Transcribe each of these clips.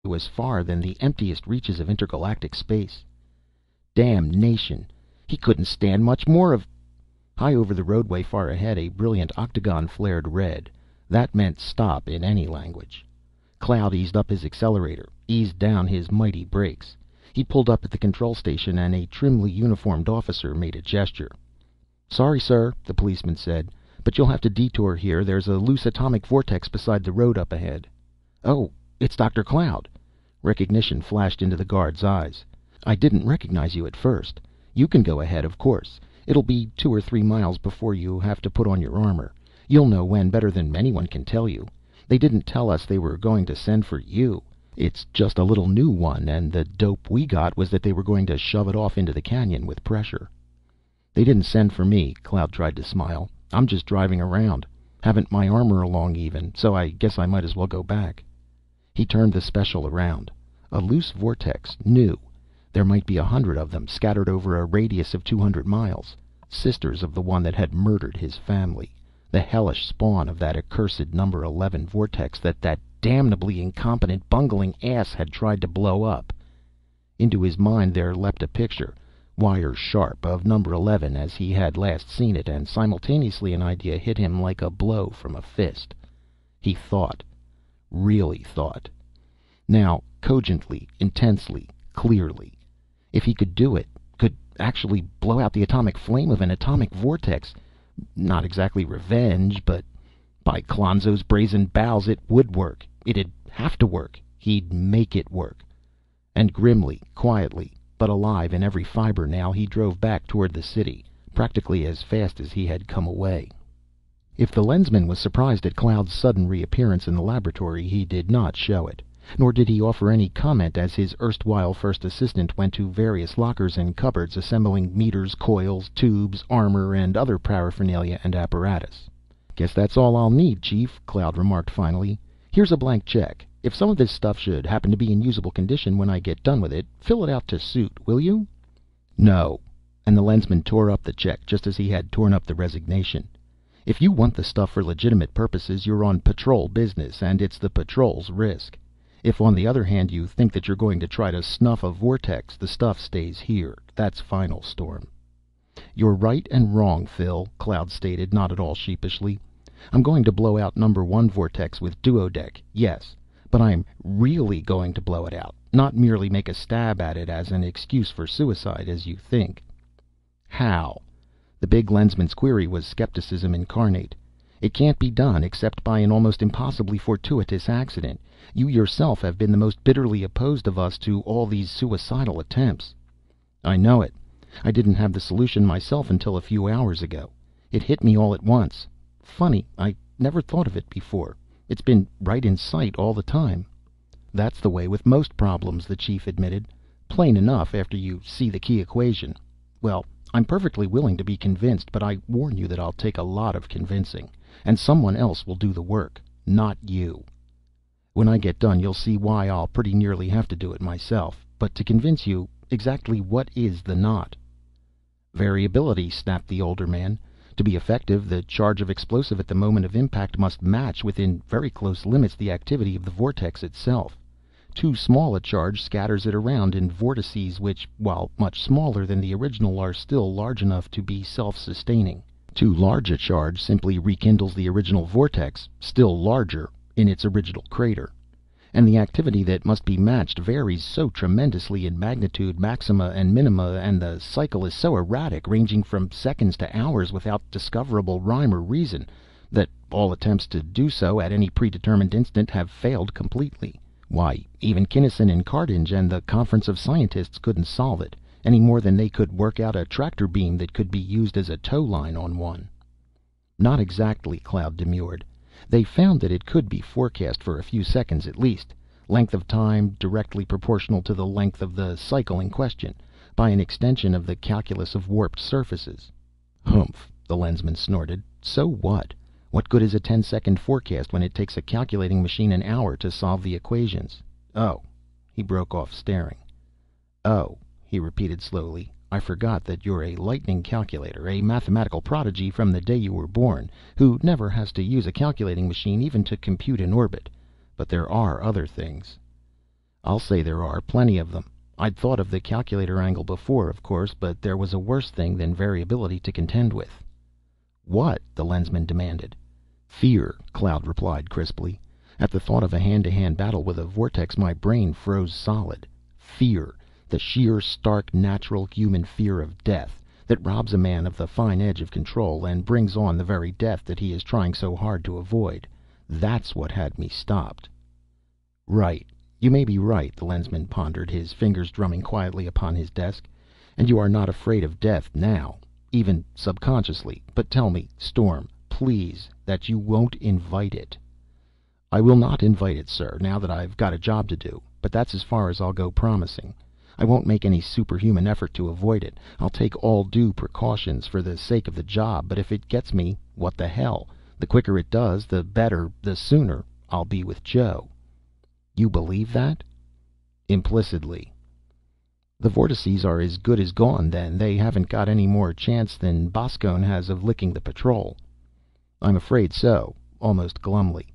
was far than the emptiest reaches of intergalactic space. Damnation! He couldn't stand much more of... High over the roadway far ahead, a brilliant octagon flared red. That meant stop in any language. Cloud eased up his accelerator, eased down his mighty brakes. He pulled up at the control station, and a trimly uniformed officer made a gesture. "Sorry, sir," the policeman said, "but you'll have to detour here. There's a loose atomic vortex beside the road up ahead." "Oh, it's Dr. Cloud." Recognition flashed into the guard's eyes. "I didn't recognize you at first. You can go ahead, of course. It'll be 2 or 3 miles before you have to put on your armor. You'll know when better than anyone can tell you. They didn't tell us they were going to send for you. It's just a little new one, and the dope we got was that they were going to shove it off into the canyon with pressure." "They didn't send for me." Cloud tried to smile. "I'm just driving around. Haven't my armor along even, so I guess I might as well go back." He turned the special around. A loose vortex, new. There might be 100 of them, scattered over a radius of 200 miles. Sisters of the one that had murdered his family. The hellish spawn of that accursed number 11 vortex that damnably incompetent, bungling ass had tried to blow up. Into his mind there leapt a picture, wire sharp, of number 11 as he had last seen it, and simultaneously an idea hit him like a blow from a fist. He thought. Really thought. Now, cogently, intensely, clearly. If he could do it, could actually blow out the atomic flame of an atomic vortex, not exactly revenge, but by Klonzo's brazen bowels, it would work. It'd have to work. He'd make it work. And grimly, quietly, but alive in every fiber now, he drove back toward the city, practically as fast as he had come away. If the lensman was surprised at Cloud's sudden reappearance in the laboratory, he did not show it. Nor did he offer any comment as his erstwhile first assistant went to various lockers and cupboards, assembling meters, coils, tubes, armor, and other paraphernalia and apparatus. "Guess that's all I'll need, Chief," Cloud remarked finally. "Here's a blank check. If some of this stuff should happen to be in usable condition when I get done with it, fill it out to suit, will you?" "No." And the lensman tore up the check just as he had torn up the resignation. "If you want the stuff for legitimate purposes, you're on patrol business, and it's the patrol's risk. If, on the other hand, you think that you're going to try to snuff a vortex, the stuff stays here. That's final, Storm." "You're right and wrong, Phil," Cloud stated, not at all sheepishly. "I'm going to blow out number 1 vortex with duodec, yes. But I'm really going to blow it out, not merely make a stab at it as an excuse for suicide, as you think." "How?" The big lensman's query was skepticism incarnate. "It can't be done except by an almost impossibly fortuitous accident. You yourself have been the most bitterly opposed of us to all these suicidal attempts." "I know it. I didn't have the solution myself until a few hours ago. It hit me all at once. Funny, I never thought of it before. It's been right in sight all the time." "That's the way with most problems," the Chief admitted. "Plain enough after you see the key equation. Well, I'm perfectly willing to be convinced, but I warn you that I'll take a lot of convincing. And someone else will do the work, not you. When I get done, you'll see why I'll pretty nearly have to do it myself. But to convince you, exactly what is the knot?" "Variability," snapped the older man. "To be effective, the charge of explosive at the moment of impact must match, within very close limits, the activity of the vortex itself. Too small a charge scatters it around in vortices which, while much smaller than the original, are still large enough to be self-sustaining. Too large a charge simply rekindles the original vortex, still larger, in its original crater. And the activity that must be matched varies so tremendously in magnitude, maxima and minima, and the cycle is so erratic, ranging from seconds to hours without discoverable rhyme or reason, that all attempts to do so at any predetermined instant have failed completely. Why, even Kinnison and Cardinge and the Conference of Scientists couldn't solve it, any more than they could work out a tractor beam that could be used as a tow line on one." "Not exactly," Cloud demurred. "They found that it could be forecast for a few seconds at least, length of time directly proportional to the length of the cycle in question, by an extension of the calculus of warped surfaces." "Humph," the lensman snorted. "So what? What good is a 10-second forecast when it takes a calculating machine an hour to solve the equations? Oh." He broke off, staring. "Oh," he repeated slowly. "I forgot that you're a lightning calculator, a mathematical prodigy from the day you were born, who never has to use a calculating machine even to compute an orbit. But there are other things." I'll say there are, plenty of them. I'd thought of the calculator angle before, of course, but there was a worse thing than variability to contend with. What? The lensman demanded. Fear, Cloud replied crisply. At the thought of a hand-to-hand battle with a vortex, my brain froze solid. Fear. The sheer, stark, natural human fear of death, that robs a man of the fine edge of control and brings on the very death that he is trying so hard to avoid. That's what had me stopped. Right. You may be right, the lensman pondered, his fingers drumming quietly upon his desk. And you are not afraid of death now, even subconsciously. But tell me, Storm, please, that you won't invite it. I will not invite it, sir, now that I've got a job to do. But that's as far as I'll go promising. I won't make any superhuman effort to avoid it. I'll take all due precautions for the sake of the job, but if it gets me, what the hell? The quicker it does, the better, the sooner I'll be with Joe. You believe that? Implicitly. The vortices are as good as gone, then. They haven't got any more chance than Boscone has of licking the patrol. I'm afraid so, almost glumly.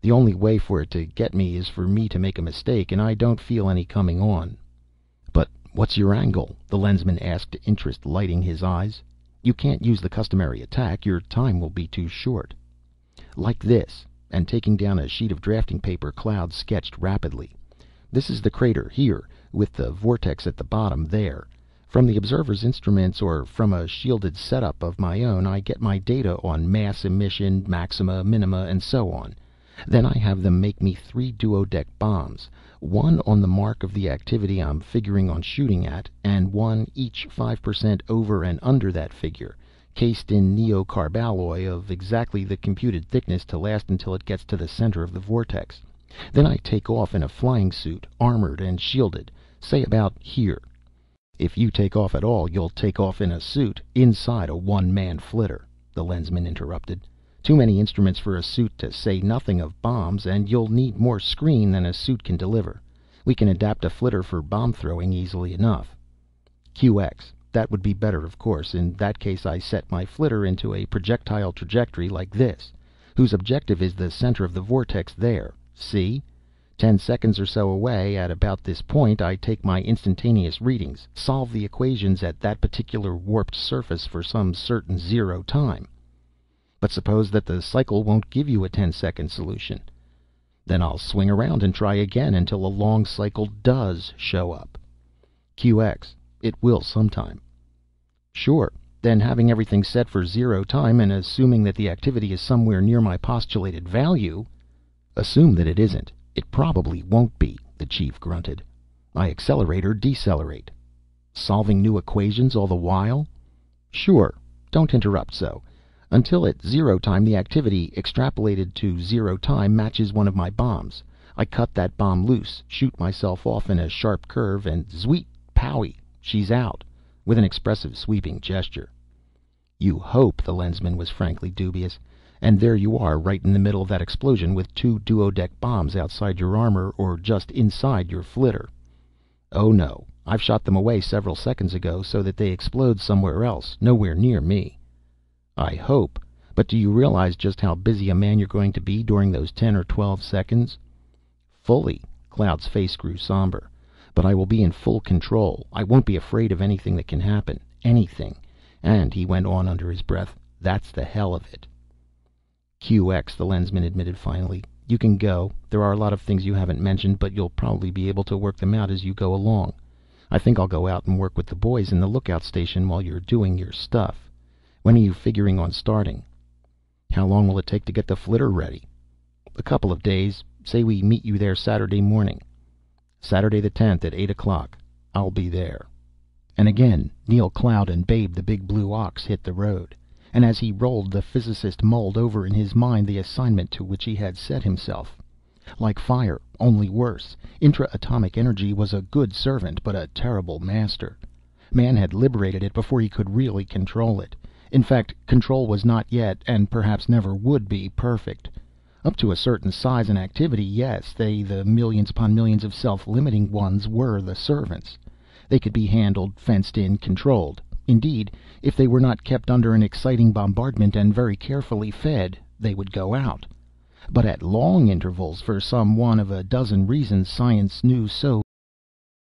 The only way for it to get me is for me to make a mistake, and I don't feel any coming on. But what's your angle? The lensman asked, interest lighting his eyes. You can't use the customary attack. Your time will be too short. Like this. And taking down a sheet of drafting paper, Cloud sketched rapidly. This is the crater here, with the vortex at the bottom there. From the observer's instruments, or from a shielded setup of my own, I get my data on mass emission, maxima, minima, and so on. Then I have them make me 3 duodec bombs, one on the mark of the activity I'm figuring on shooting at, and one each 5% over and under that figure, cased in neocarbaloy of exactly the computed thickness to last until it gets to the center of the vortex. Then I take off in a flying suit, armored and shielded, say about here. If you take off at all, you'll take off in a suit, inside a one-man flitter, the lensman interrupted. Too many instruments for a suit, to say nothing of bombs, and you'll need more screen than a suit can deliver. We can adapt a flitter for bomb throwing easily enough. QX. That would be better, of course. In that case, I set my flitter into a projectile trajectory like this, whose objective is the center of the vortex there. See? 10 seconds or so away, at about this point, I take my instantaneous readings, solve the equations at that particular warped surface for some certain zero time. But suppose that the cycle won't give you a 10-second solution. Then I'll swing around and try again until a long cycle does show up. QX. It will sometime. Sure. Then, having everything set for zero time and assuming that the activity is somewhere near my postulated value... Assume that it isn't. It probably won't be, the chief grunted. I accelerate or decelerate. Solving new equations all the while? Sure. Don't interrupt so. Until at zero time, the activity extrapolated to zero time matches one of my bombs. I cut that bomb loose, shoot myself off in a sharp curve, and zweet, powie, she's out, with an expressive sweeping gesture. You hope, the lensman was frankly dubious. And there you are, right in the middle of that explosion, with 2 duodec bombs outside your armor or just inside your flitter. Oh no, I've shot them away several seconds ago so that they explode somewhere else, nowhere near me. I hope, but do you realize just how busy a man you're going to be during those 10 or 12 seconds? Fully. Cloud's face grew somber. But I will be in full control. I won't be afraid of anything that can happen. Anything. And, he went on under his breath, that's the hell of it. QX, the lensman admitted finally. You can go. There are a lot of things you haven't mentioned, but you'll probably be able to work them out as you go along. I think I'll go out and work with the boys in the lookout station while you're doing your stuff. When are you figuring on starting? How long will it take to get the flitter ready? A couple of days. Say we meet you there Saturday morning. Saturday the 10th at 8 o'clock. I'll be there. And again, Neil Cloud and Babe the big blue ox hit the road. And as he rolled, the physicist mulled over in his mind the assignment to which he had set himself. Like fire, only worse, intra-atomic energy was a good servant, but a terrible master. Man had liberated it before he could really control it. In fact, control was not yet, and perhaps never would be, perfect. Up to a certain size and activity, yes, they, the millions upon millions of self-limiting ones, were the servants. They could be handled, fenced in, controlled. Indeed, if they were not kept under an exciting bombardment and very carefully fed, they would go out. but at long intervals, for some one of a dozen reasons science knew so